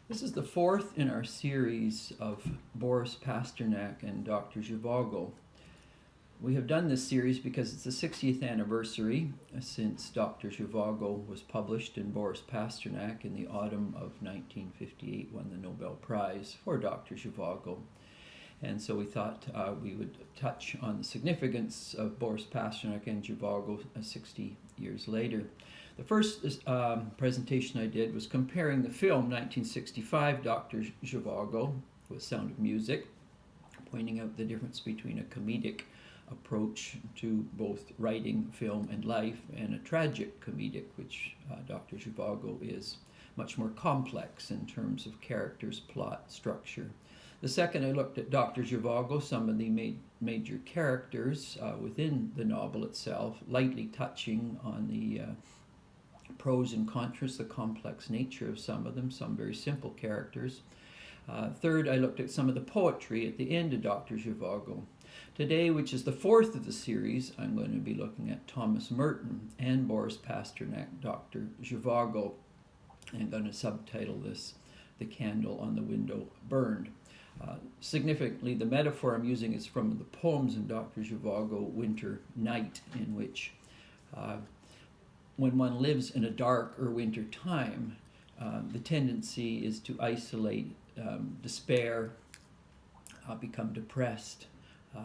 This is the fourth in our series of Boris Pasternak and Dr. Zhivago. We have done this series because it's the 60th anniversary since Dr. Zhivago was published and Boris Pasternak in the autumn of 1958 won the Nobel Prize for Dr. Zhivago. And so we thought we would touch on the significance of Boris Pasternak and Zhivago 60 years later. The first presentation I did was comparing the film 1965 Dr. Zhivago with Sound of Music, pointing out the difference between a comedic approach to both writing, film, and life, and a tragic comedic, which Dr. Zhivago is much more complex in terms of characters, plot, structure. The second, I looked at Dr. Zhivago, some of the major characters within the novel itself, lightly touching on the pros and contras, the complex nature of some of them, some very simple characters. Third, I looked at some of the poetry at the end of Dr. Zhivago. Today, which is the fourth of the series, I'm going to be looking at Thomas Merton and Boris Pasternak, Dr. Zhivago. I'm going to subtitle this, The Candle on the Window Burned. Significantly, the metaphor I'm using is from the poems in Dr. Zhivago, Winter Night, in which when one lives in a dark or winter time, the tendency is to isolate, despair, become depressed.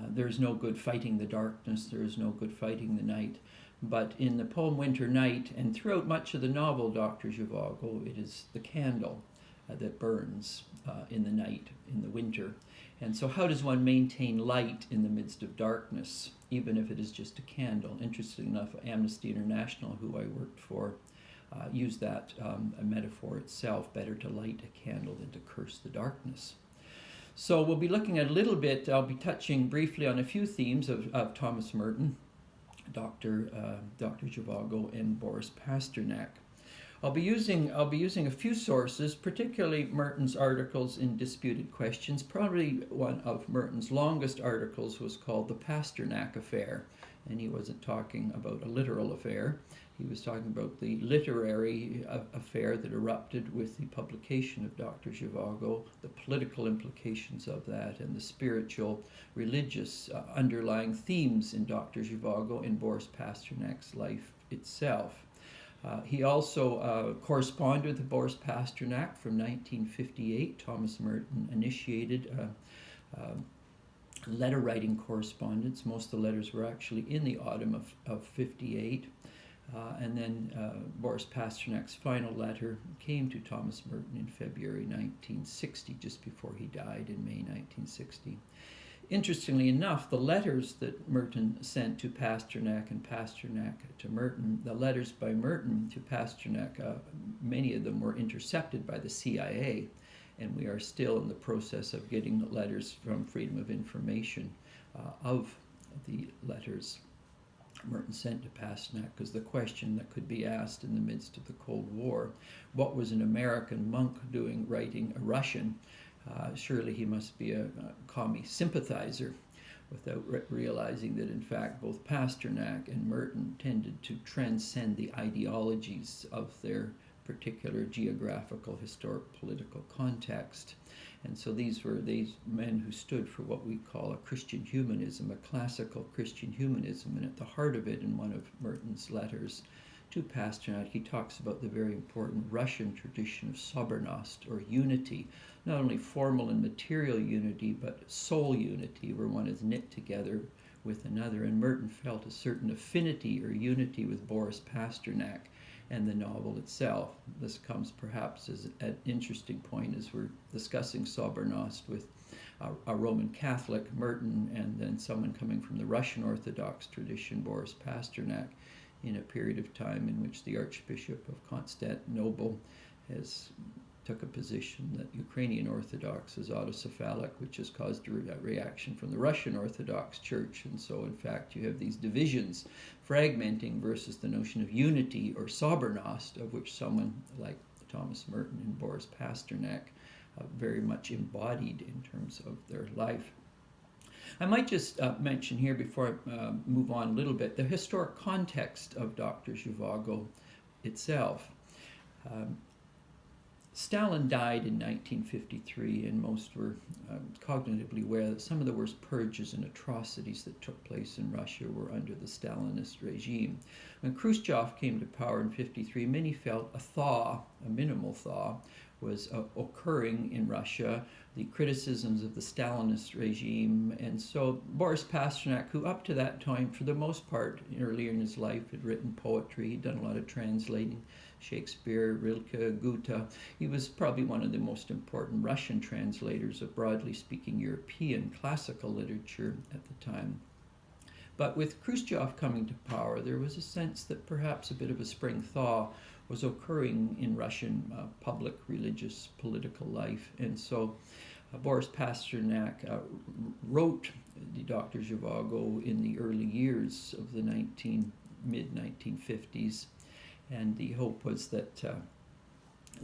There's no good fighting the darkness, there is no good fighting the night. But in the poem Winter Night, and throughout much of the novel Dr. Zhivago, it is the candle that burns in the night, in the winter. And so how does one maintain light in the midst of darkness, even if it is just a candle? Interestingly enough, Amnesty International, who I worked for, used that metaphor itself, better to light a candle than to curse the darkness. So we'll be looking at a little bit, I'll be touching briefly on a few themes of Thomas Merton, Dr. Zhivago, and Boris Pasternak. I'll be using a few sources, particularly Merton's articles in Disputed Questions. Probably one of Merton's longest articles was called The Pasternak Affair, and he wasn't talking about a literal affair. He was talking about the literary affair that erupted with the publication of Dr. Zhivago, the political implications of that, and the spiritual, religious underlying themes in Dr. Zhivago and Boris Pasternak's life itself. He also corresponded with Boris Pasternak from 1958. Thomas Merton initiated letter writing correspondence. Most of the letters were actually in the autumn of 58. And then Boris Pasternak's final letter came to Thomas Merton in February 1960, just before he died in May 1960. Interestingly enough, the letters that Merton sent to Pasternak and Pasternak to Merton, the letters by Merton to Pasternak, many of them were intercepted by the CIA, and we are still in the process of getting letters from Freedom of Information of the letters Merton sent to Pasternak, because the question that could be asked in the midst of the Cold War, what was an American monk doing writing a Russian? Surely he must be a commie sympathizer, without realizing that in fact both Pasternak and Merton tended to transcend the ideologies of their particular geographical, historic, political context. And so these were these men who stood for what we call a Christian humanism, a classical Christian humanism. And at the heart of it, in one of Merton's letters to Pasternak, he talks about the very important Russian tradition of sobernost, or unity, not only formal and material unity, but soul unity, where one is knit together with another. And Merton felt a certain affinity or unity with Boris Pasternak and the novel itself. This comes perhaps as an interesting point as we're discussing sobernost with a Roman Catholic, Merton, and then someone coming from the Russian Orthodox tradition, Boris Pasternak, in a period of time in which the Archbishop of Constantinople took a position that Ukrainian Orthodox is autocephalic, which has caused a reaction from the Russian Orthodox Church. And so, in fact, you have these divisions fragmenting versus the notion of unity or sobernost, of which someone like Thomas Merton and Boris Pasternak very much embodied in terms of their life. I might just mention here, before I move on a little bit, the historic context of Dr. Zhivago itself. Stalin died in 1953, and most were cognitively aware that some of the worst purges and atrocities that took place in Russia were under the Stalinist regime. When Khrushchev came to power in 1953, many felt a thaw, a minimal thaw, was occurring in Russia, the criticisms of the Stalinist regime. And so Boris Pasternak, who up to that time, for the most part, earlier in his life, had written poetry, he'd done a lot of translating, Shakespeare, Rilke, Goethe. He was probably one of the most important Russian translators of broadly speaking European classical literature at the time. But with Khrushchev coming to power, there was a sense that perhaps a bit of a spring thaw was occurring in Russian public, religious, political life. And so Boris Pasternak wrote the Dr. Zhivago in the early years of the mid-1950s. And the hope was that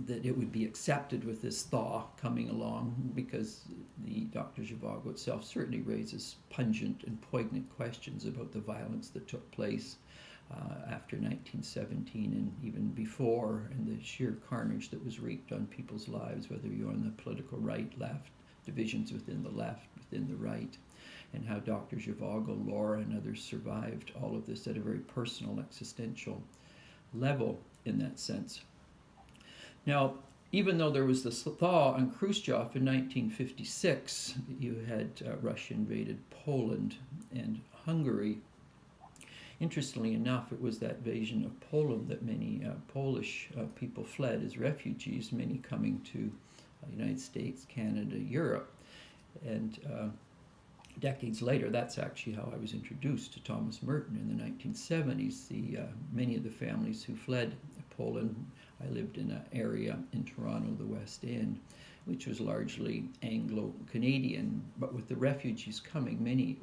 that it would be accepted with this thaw coming along, because the Dr. Zhivago itself certainly raises pungent and poignant questions about the violence that took place after 1917 and even before, and the sheer carnage that was wreaked on people's lives, whether you're on the political right, left, divisions within the left, within the right, and how Dr. Zhivago, Laura, and others survived all of this at a very personal, existential level in that sense. Now, even though there was this thaw on Khrushchev in 1956, you had Russia invaded Poland and Hungary. Interestingly enough, it was that invasion of Poland that many Polish people fled as refugees, many coming to the United States, Canada, Europe. And decades later, that's actually how I was introduced to Thomas Merton in the 1970s. Many of the families who fled Poland, I lived in an area in Toronto, the West End, which was largely Anglo-Canadian. But with the refugees coming, many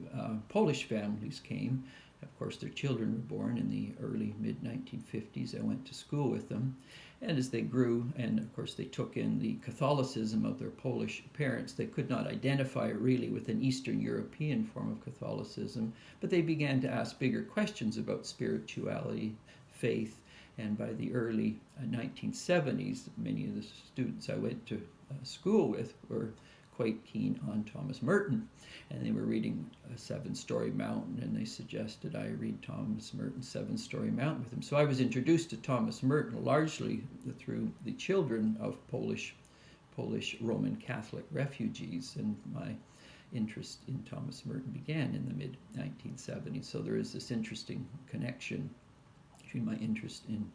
Polish families came. Of course, their children were born in the early, mid-1950s. I went to school with them. And as they grew, and of course they took in the Catholicism of their Polish parents, they could not identify it really with an Eastern European form of Catholicism, but they began to ask bigger questions about spirituality, faith, and by the early 1970s, many of the students I went to school with were quite keen on Thomas Merton, and they were reading A Seven-Story Mountain, and they suggested I read Thomas Merton's Seven-Story Mountain with them. So I was introduced to Thomas Merton largely through the children of Polish Roman Catholic refugees, and my interest in Thomas Merton began in the mid-1970s. So there is this interesting connection between my interest in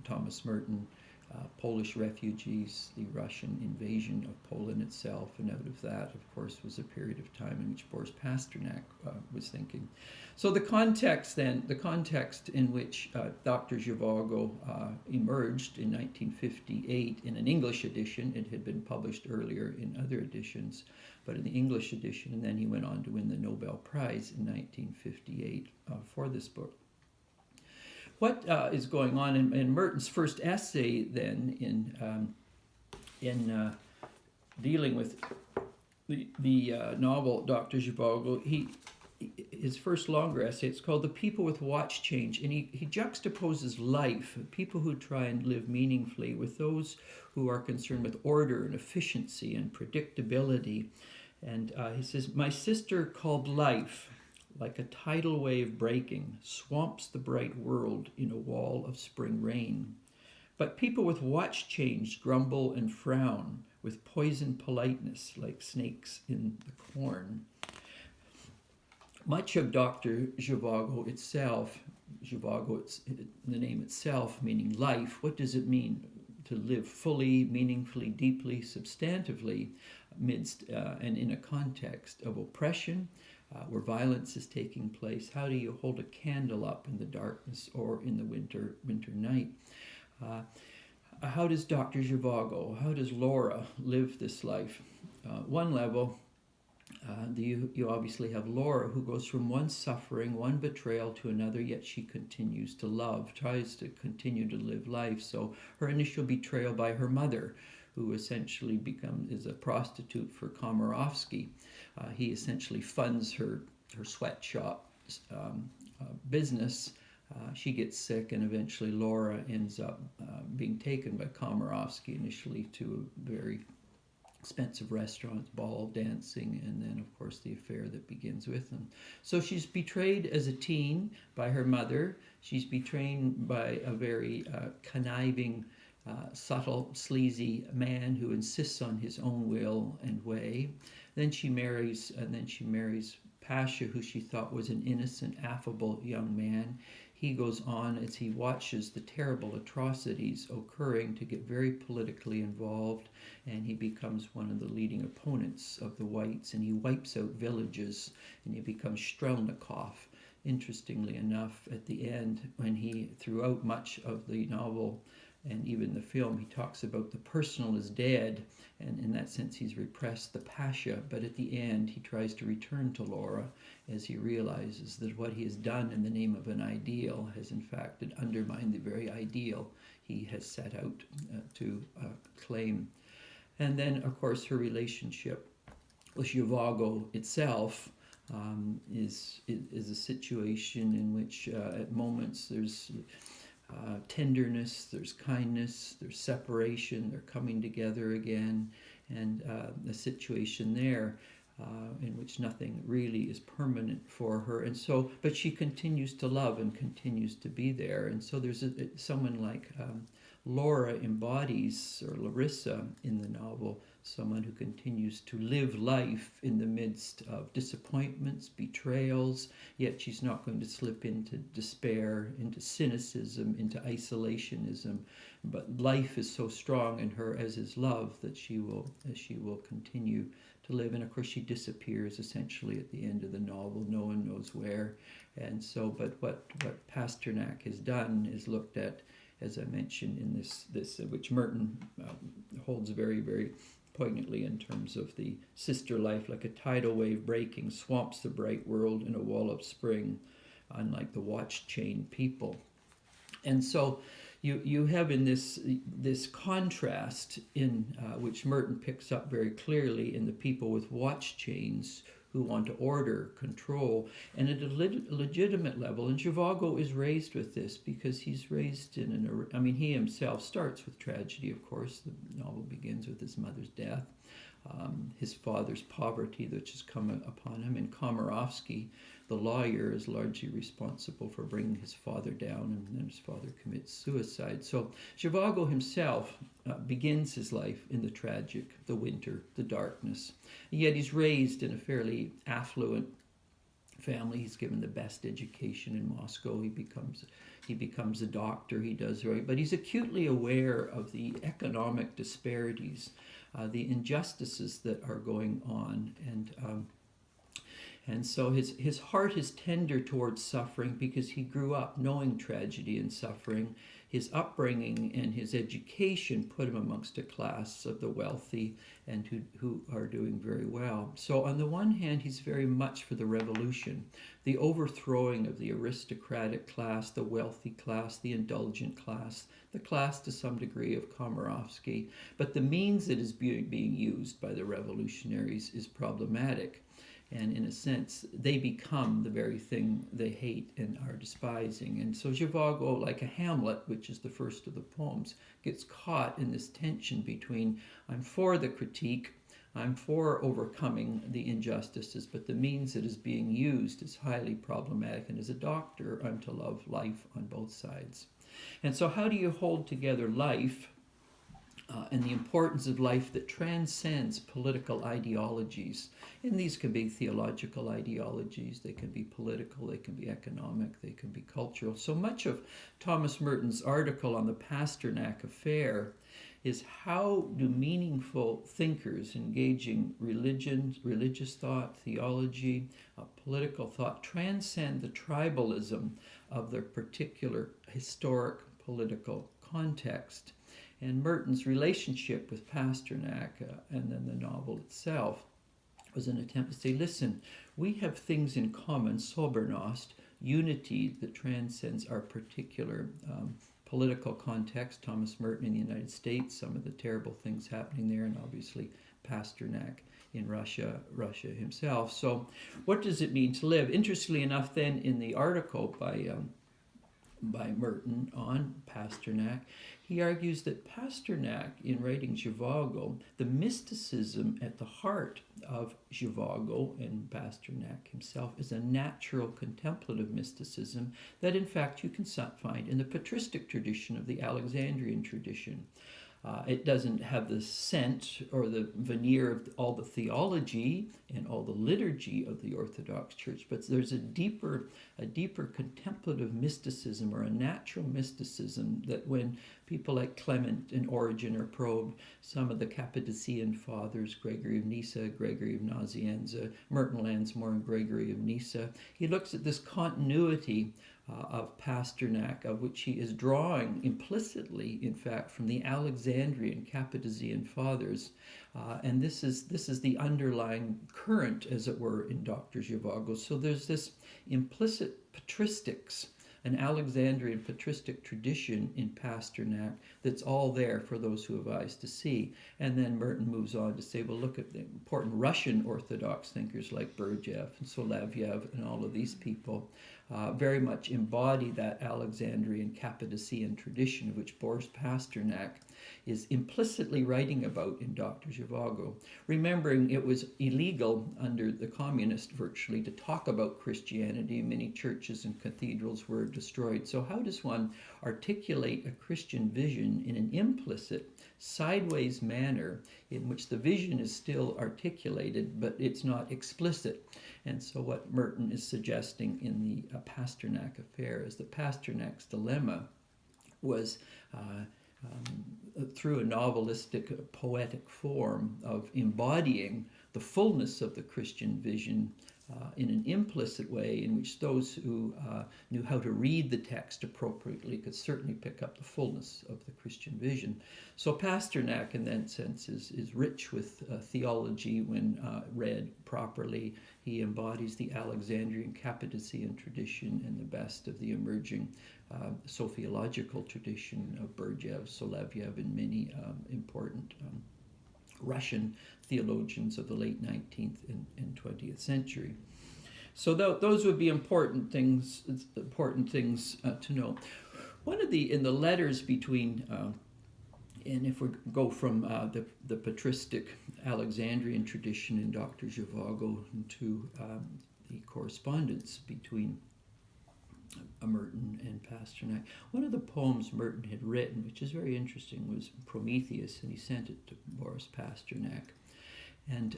Thomas Merton, Polish refugees, the Russian invasion of Poland itself, and out of that, of course, was a period of time in which Boris Pasternak was thinking. So the context in which Dr. Zhivago emerged in 1958 in an English edition, it had been published earlier in other editions, but in the English edition, and then he went on to win the Nobel Prize in 1958 for this book. What is going on in Merton's first essay then in dealing with the novel Dr. Zhivago, his first longer essay, it's called The People with Watch Change, and he juxtaposes life, people who try and live meaningfully, with those who are concerned with order and efficiency and predictability. And he says, "My sister called life, like a tidal wave breaking, swamps the bright world in a wall of spring rain. But people with watch change grumble and frown with poisoned politeness like snakes in the corn." Much of Dr. Zhivago itself, Zhivago, it's the name itself, meaning life. What does it mean to live fully, meaningfully, deeply, substantively, amidst and in a context of oppression, where violence is taking place? How do you hold a candle up in the darkness or in the winter night? How does Dr. Zhivago, how does Laura live this life? One level, you obviously have Laura, who goes from one suffering, one betrayal to another, yet she continues to love, tries to continue to live life. So her initial betrayal by her mother, who essentially is a prostitute for Komarovsky. He essentially funds her sweatshop business She gets sick, and eventually Laura ends up being taken by Komarovsky initially to a very expensive restaurants, ball, dancing, and then, of course, the affair that begins with them. So she's betrayed as a teen by her mother. She's betrayed by a very conniving, subtle, sleazy man who insists on his own will and way. Then she marries Pasha, who she thought was an innocent, affable young man. He goes on, as he watches the terrible atrocities occurring, to get very politically involved, and he becomes one of the leading opponents of the whites, and he wipes out villages, and he becomes Strelnikov. Interestingly enough, at the end, when he, throughout much of the novel and even the film, he talks about the personal is dead, and in that sense he's repressed the Pasha, but at the end he tries to return to Laura as he realizes that what he has done in the name of an ideal has in fact undermined the very ideal he has set out to claim. And then, of course, her relationship with Zhivago itself is a situation in which at moments there's tenderness, there's kindness, there's separation, they're coming together again, and the situation there in which nothing really is permanent for her. And so, but she continues to love and continues to be there. And so there's someone like Laura embodies, or Larissa in the novel, someone who continues to live life in the midst of disappointments, betrayals, yet she's not going to slip into despair, into cynicism, into isolationism. But life is so strong in her, as is love, that she will continue to live. And of course she disappears essentially at the end of the novel. No one knows where. And so, but what Pasternak has done is looked at, as I mentioned, in this which Merton holds very, very poignantly in terms of the sister life, like a tidal wave breaking, swamps the bright world in a wall of spring, unlike the watch chain people. And so you have in this contrast in which Merton picks up very clearly in the people with watch chains who want to order, control, and at a legitimate level. And Zhivago is raised with this because he's raised in he himself starts with tragedy, of course. The novel begins with his mother's death, his father's poverty, which has come upon him, and Komarovsky, the lawyer, is largely responsible for bringing his father down, and then his father commits suicide. So Zhivago himself begins his life in the tragic, the winter, the darkness. And yet he's raised in a fairly affluent family. He's given the best education in Moscow. He becomes a doctor. He does right, but he's acutely aware of the economic disparities, the injustices that are going on, and so his heart is tender towards suffering because he grew up knowing tragedy and suffering. His upbringing and his education put him amongst a class of the wealthy and who are doing very well. So on the one hand, he's very much for the revolution, the overthrowing of the aristocratic class, the wealthy class, the indulgent class, the class to some degree of Komarovsky. But the means that is being used by the revolutionaries is problematic. And in a sense, they become the very thing they hate and are despising. And so Zhivago, like a Hamlet, which is the first of the poems, gets caught in this tension between, I'm for the critique, I'm for overcoming the injustices, but the means that is being used is highly problematic. And as a doctor, I'm to love life on both sides. And so how do you hold together life and the importance of life that transcends political ideologies? And these can be theological ideologies, they can be political, they can be economic, they can be cultural. So much of Thomas Merton's article on the Pasternak affair is how do meaningful thinkers engaging religious thought, theology, political thought, transcend the tribalism of their particular historic political context. And Merton's relationship with Pasternak and then the novel itself was an attempt to say, listen, we have things in common, sobernost, unity that transcends our particular political context. Thomas Merton in the United States, some of the terrible things happening there, and obviously Pasternak in Russia himself. So what does it mean to live? Interestingly enough, then, in the article by by Merton on Pasternak. He argues that Pasternak, in writing Zhivago, the mysticism at the heart of Zhivago and Pasternak himself is a natural contemplative mysticism that in fact you can find in the patristic tradition of the Alexandrian tradition. It doesn't have the scent or the veneer of all the theology and all the liturgy of the Orthodox Church, but there's a deeper contemplative mysticism or a natural mysticism that when people like Clement and Origen are probed, some of the Cappadocian fathers, Gregory of Nyssa, Gregory of Nazianza, Merton Lansmore, and Gregory of Nyssa, he looks at this continuity of Pasternak, of which he is drawing implicitly, in fact, from the Alexandrian Cappadocian fathers. And this is the underlying current, as it were, in Dr. Zhivago. So there's this implicit patristics, an Alexandrian patristic tradition in Pasternak that's all there for those who have eyes to see. And then Merton moves on to say, well, look at the important Russian Orthodox thinkers like Berdyaev and Solovyev and all of these people very much embody that Alexandrian Cappadocian tradition of which Boris Pasternak is implicitly writing about in Dr. Zhivago, remembering it was illegal under the communists virtually to talk about Christianity. Many churches and cathedrals were destroyed. So how does one articulate a Christian vision in an implicit, sideways manner in which the vision is still articulated, but it's not explicit? And so what Merton is suggesting in the Pasternak affair is that Pasternak's dilemma was through a novelistic, poetic form of embodying the fullness of the Christian vision in an implicit way in which those who knew how to read the text appropriately could certainly pick up the fullness of the Christian vision. So Pasternak, in that sense, is rich with theology when read properly. He embodies the Alexandrian Cappadocian tradition and the best of the emerging sophiological tradition of Berdyaev, Solovyev, and many important Russian theologians of the late 19th and 20th century. So those would be important things to know. One of in the letters between, and if we go from the patristic Alexandrian tradition in Dr. Zhivago to the correspondence between Merton and Pasternak. One of the poems Merton had written, which is very interesting, was Prometheus, and he sent it to Boris Pasternak. And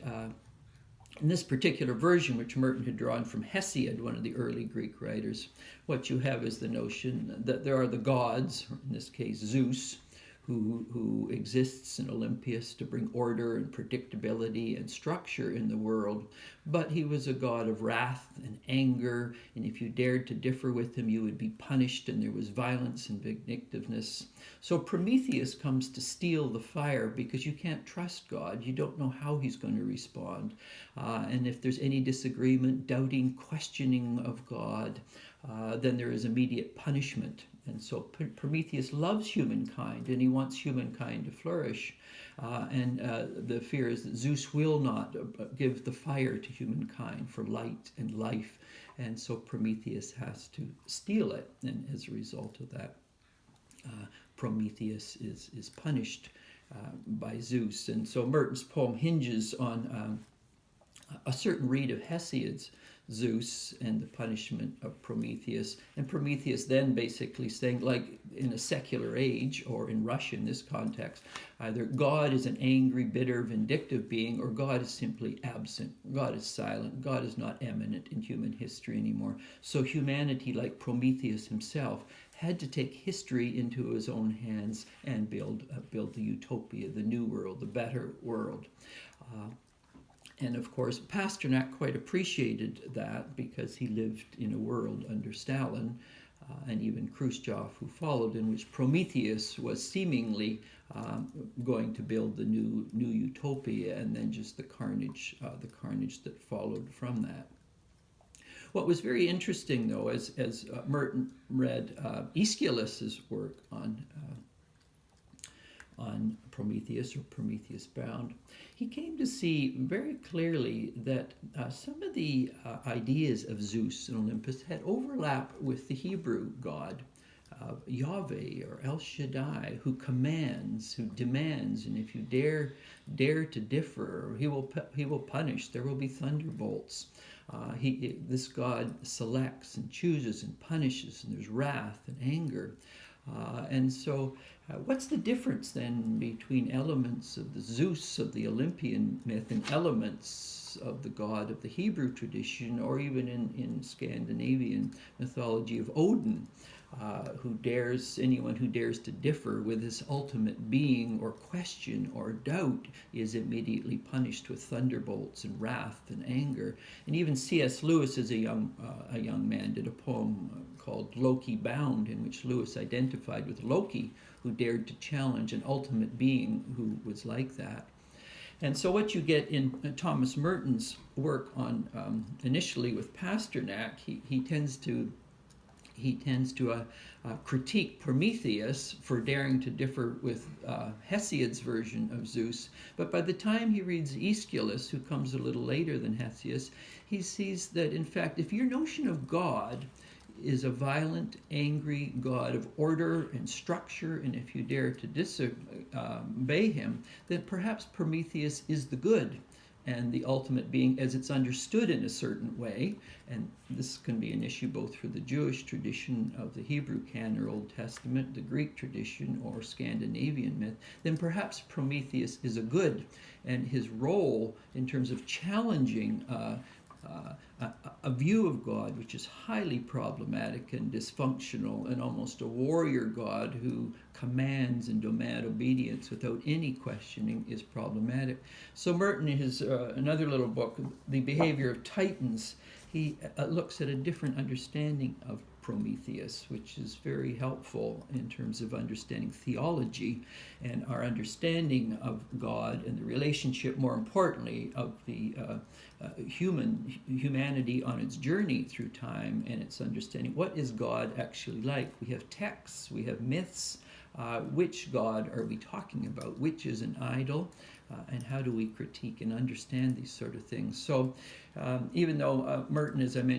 in this particular version, which Merton had drawn from Hesiod, one of the early Greek writers, what you have is the notion that there are the gods, in this case Zeus, who exists in Olympus to bring order and predictability and structure in the world. But he was a god of wrath and anger, and if you dared to differ with him, you would be punished, and there was violence and vindictiveness. So Prometheus comes to steal the fire because you can't trust God. You don't know how he's going to respond. And if there's any disagreement, doubting, questioning of God, then there is immediate punishment. And so Prometheus loves humankind, and he wants humankind to flourish. And the fear is that Zeus will not give the fire to humankind for light and life. And so Prometheus has to steal it. And as a result of that, Prometheus is punished by Zeus. And so Merton's poem hinges on a certain read of Hesiod's Zeus and the punishment of Prometheus. And Prometheus then basically saying, like in a secular age, or in Russia in this context, either God is an angry, bitter, vindictive being, or God is simply absent. God is silent. God is not eminent in human history anymore. So humanity, like Prometheus himself, had to take history into his own hands and build the utopia, the new world, the better world. And of course, Pasternak quite appreciated that because he lived in a world under Stalin and even Khrushchev, who followed, in which Prometheus was seemingly going to build the new utopia, and then just the carnage that followed from that. What was very interesting, though, as Merton read Aeschylus's work on Prometheus, or Prometheus Bound, he came to see very clearly that some of the ideas of Zeus and Olympus had overlap with the Hebrew god Yahweh or El Shaddai, who commands, who demands, and if you dare to differ, he will punish. There will be thunderbolts. This God selects and chooses and punishes, and there's wrath and anger. And so, what's the difference then between elements of the Zeus of the Olympian myth and elements of the god of the Hebrew tradition, or even in Scandinavian mythology of Odin? Anyone who dares to differ with his ultimate being or question or doubt is immediately punished with thunderbolts and wrath and anger. And even C.S. Lewis, as a young man, did a poem called Loki Bound, in which Lewis identified with Loki, who dared to challenge an ultimate being who was like that. And so what you get in Thomas Merton's work on, initially with Pasternak, he tends to critique Prometheus for daring to differ with Hesiod's version of Zeus. But by the time he reads Aeschylus, who comes a little later than Hesiod, he sees that, in fact, if your notion of God is a violent, angry God of order and structure, and if you dare to disobey him, then perhaps Prometheus is the good and the ultimate being as it's understood in a certain way. And this can be an issue both for the Jewish tradition of the Hebrew canon or Old Testament, the Greek tradition, or Scandinavian myth. Then perhaps Prometheus is a good, and his role in terms of challenging a view of God which is highly problematic and dysfunctional, and almost a warrior God who commands and demands obedience without any questioning, is problematic. So Merton, in his another little book, The Behavior of Titans, he looks at a different understanding of Prometheus, which is very helpful in terms of understanding theology and our understanding of God and the relationship, more importantly, of the humanity on its journey through time and its understanding. What is God actually like? We have texts, we have myths. Which God are we talking about? Which is an idol? And how do we critique and understand these sort of things? So even though Merton, as I mentioned,